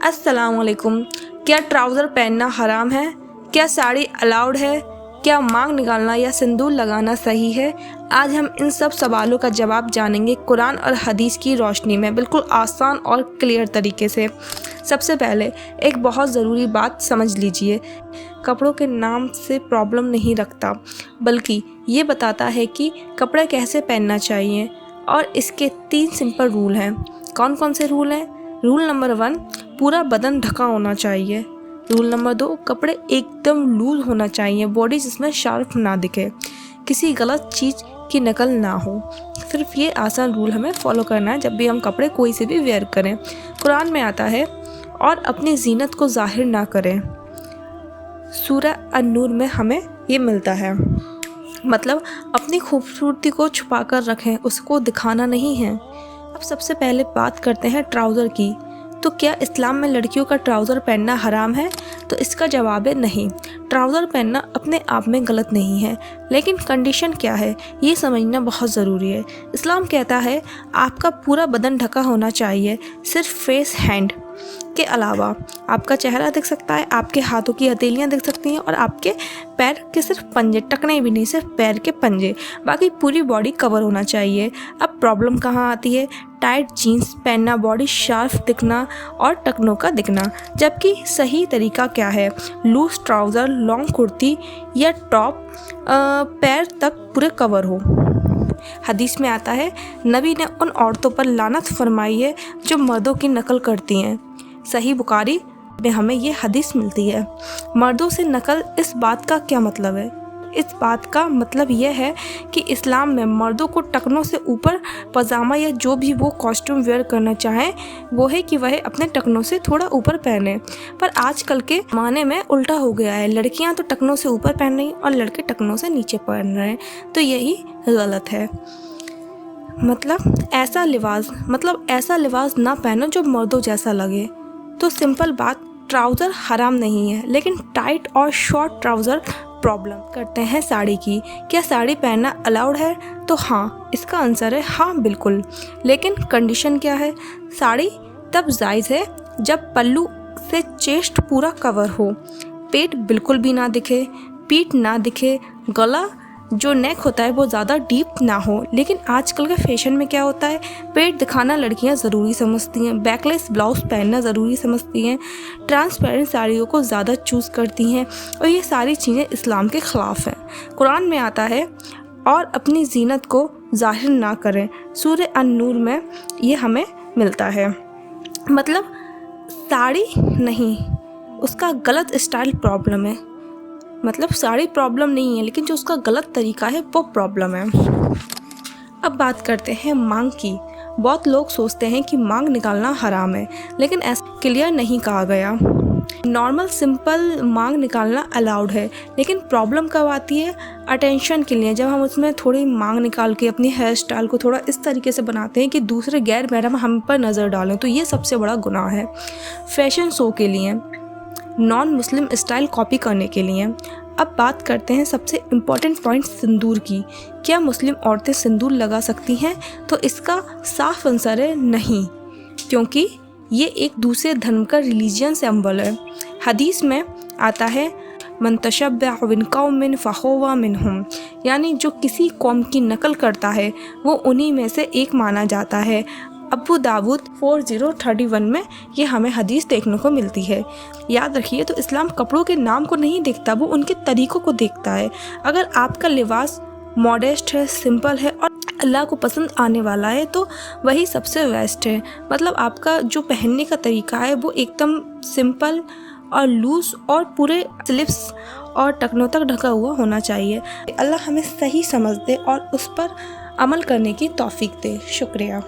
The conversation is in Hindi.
अस्सलामुअलैकुम। क्या ट्राउज़र पहनना हराम है? क्या साड़ी अलाउड है? क्या मांग निकालना या सिंदूर लगाना सही है? आज हम इन सब सवालों का जवाब जानेंगे कुरान और हदीस की रोशनी में, बिल्कुल आसान और क्लियर तरीके से। सबसे पहले एक बहुत ज़रूरी बात समझ लीजिए, कपड़ों के नाम से प्रॉब्लम नहीं रखता, बल्कि ये बताता है कि कपड़े कैसे पहनना चाहिए। और इसके 3 सिंपल रूल हैं। कौन कौन से रूल हैं? रूल नंबर 1, पूरा बदन ढका होना चाहिए। रूल नंबर 2, कपड़े एकदम लूज होना चाहिए, बॉडी जिसमें शार्प ना दिखे, किसी गलत चीज़ की नकल ना हो। सिर्फ ये आसान रूल हमें फॉलो करना है जब भी हम कपड़े कोई से भी वेयर करें। कुरान में आता है, और अपनी जीनत को जाहिर ना करें। सूरह अन-नूर में हमें ये मिलता है। मतलब अपनी खूबसूरती को छुपा कर रखें, उसको दिखाना नहीं है। अब सबसे पहले बात करते हैं ट्राउज़र की। तो क्या इस्लाम में लड़कियों का ट्राउज़र पहनना हराम है? तो इसका जवाब है नहीं। ट्राउज़र पहनना अपने आप में गलत नहीं है, लेकिन कंडीशन क्या है ये समझना बहुत ज़रूरी है। इस्लाम कहता है आपका पूरा बदन ढका होना चाहिए, सिर्फ फेस हैंड के अलावा आपका चेहरा दिख सकता है, आपके हाथों की हथेलियाँ दिख सकती हैं, और आपके पैर के सिर्फ पंजे, टखने भी नहीं, सिर्फ पैर के पंजे, बाकी पूरी बॉडी कवर होना चाहिए। अब प्रॉब्लम कहाँ आती है? टाइट जीन्स पहनना, बॉडी शार्प दिखना और टखनों का दिखना। जबकि सही तरीका क्या है? लूज ट्राउज़र, लॉन्ग कुर्ती या टॉप पैर तक पूरे कवर हो। हदीस में आता है, नबी ने उन औरतों पर लानत फरमाई है जो मर्दों की नकल करती हैं। सही बुखारी में हमें ये हदीस मिलती है। मर्दों से नकल, इस बात का क्या मतलब है? इस बात का मतलब यह है कि इस्लाम में मर्दों को टखनों से ऊपर पजामा या जो भी वो कॉस्ट्यूम वेयर करना चाहें, वो है कि वह अपने टखनों से थोड़ा ऊपर पहने। पर आजकल के ज़माने में उल्टा हो गया है, लड़कियां तो टखनों से ऊपर पहन रही और लड़के टखनों से नीचे पहन रहे हैं। तो यही गलत है। मतलब ऐसा लिबास ना पहनो जो मर्दों जैसा लगे। तो सिंपल बात, ट्राउज़र हराम नहीं है, लेकिन टाइट और शॉर्ट ट्राउज़र प्रॉब्लम करते हैं। साड़ी की, क्या साड़ी पहनना अलाउड है? तो हाँ, इसका आंसर है हाँ, बिल्कुल। लेकिन कंडीशन क्या है? साड़ी तब जायज़ है जब पल्लू से चेस्ट पूरा कवर हो, पेट बिल्कुल भी ना दिखे, पीठ ना दिखे, गला जो नेक होता है वो ज़्यादा डीप ना हो। लेकिन आजकल के फैशन में क्या होता है? पेट दिखाना लड़कियां ज़रूरी समझती हैं, बैकलेस ब्लाउज पहनना ज़रूरी समझती हैं, ट्रांसपेरेंट साड़ियों को ज़्यादा चूज़ करती हैं, और ये सारी चीज़ें इस्लाम के ख़िलाफ़ हैं। कुरान में आता है, और अपनी जीनत को जाहिर ना करें। सूरह अन-नूर में ये हमें मिलता है। मतलब साड़ी नहीं, उसका गलत स्टाइल प्रॉब्लम है। मतलब साड़ी प्रॉब्लम नहीं है, लेकिन जो उसका गलत तरीका है वो प्रॉब्लम है। अब बात करते हैं मांग की। बहुत लोग सोचते हैं कि मांग निकालना हराम है, लेकिन ऐसा क्लियर नहीं कहा गया। नॉर्मल सिंपल मांग निकालना अलाउड है, लेकिन प्रॉब्लम कब आती है? अटेंशन के लिए, जब हम उसमें थोड़ी मांग निकाल के अपनी हेयर स्टाइल को थोड़ा इस तरीके से बनाते हैं कि दूसरे गैर महरम हम पर नज़र डालें, तो ये सबसे बड़ा गुनाह है। फैशन शो के लिए, नॉन मुस्लिम स्टाइल कॉपी करने के लिए। अब बात करते हैं सबसे इम्पॉर्टेंट पॉइंट, सिंदूर की। क्या मुस्लिम औरतें सिंदूर लगा सकती हैं? तो इसका साफ आंसर है नहीं, क्योंकि ये एक दूसरे धर्म का रिलीजियन सिंबल है। हदीस में आता है, मन तशब्बअ बिक़ौमिन फ़हुवा मिनहुम, यानी जो किसी कौम की नकल करता है वो उन्हीं में से एक माना जाता है। अबू दाऊद 4031 में ये हमें हदीस देखने को मिलती है। याद रखिए, तो इस्लाम कपड़ों के नाम को नहीं देखता, वो उनके तरीक़ों को देखता है। अगर आपका लिबास मॉडेस्ट है, सिंपल है और अल्लाह को पसंद आने वाला है, तो वही सबसे बेस्ट है। मतलब आपका जो पहनने का तरीका है वो एकदम सिंपल और लूज़ और पूरे स्लिप्स और टखनों तक ढका हुआ होना चाहिए। अल्लाह हमें सही समझ दे और उस पर अमल करने की तौफीक दे। शुक्रिया।